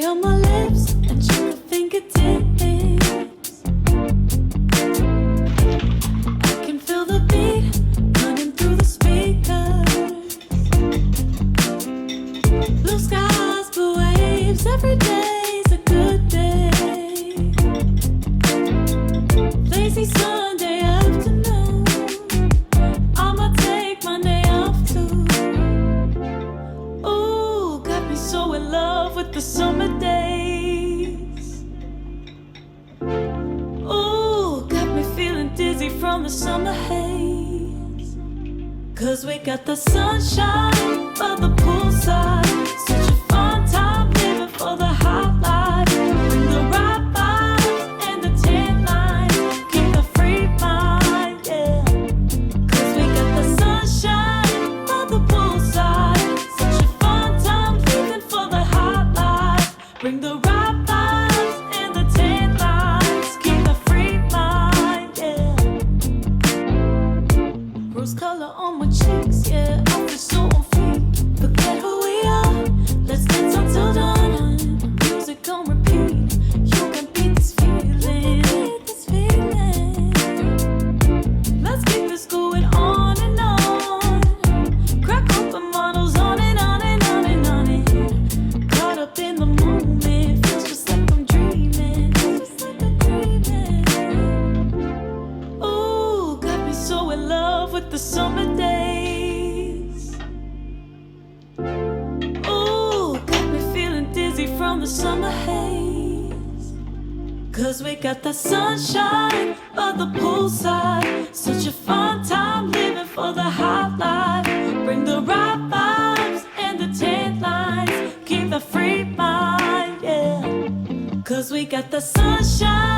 Cherry on my lips and sugar fingertips. I can feel the beat running through the speakers. Blue skies, blue waves, every day's a good day. Lazy Sunday afternoon, I'ma take Monday off too. Ooh, got me so in love with the summer days. Ooh, got me feeling dizzy from the summer haze. Cause we got the sunshine by the poolside. Such a fun time living for the hot life. Bring the right vibes and the tan lines. Keep the free mind, yeah. Cause we got the sunshine by the poolside. Such a fun time living for the hot life. Bring the right vibes and the tan lines. Keep the free mind, yeah. Rose color on my cheeks, yeah. I feel so on fleek. Forget who we are. Let's dance until dawn. Music on repeat. You can beat this feeling. Let's keep this going on and on. Crack open models on and on and on and on it. Caught up in the moment. Feels just like I'm dreaming. Ooh, got me so in love with the summer days. Ooh, got me feeling dizzy from the summer haze. Cause we got the sunshine by the poolside. Such a fun time living for the hot life. Bring the right vibes and the tan lines. Keep the free mind, yeah. Cause we got the sunshine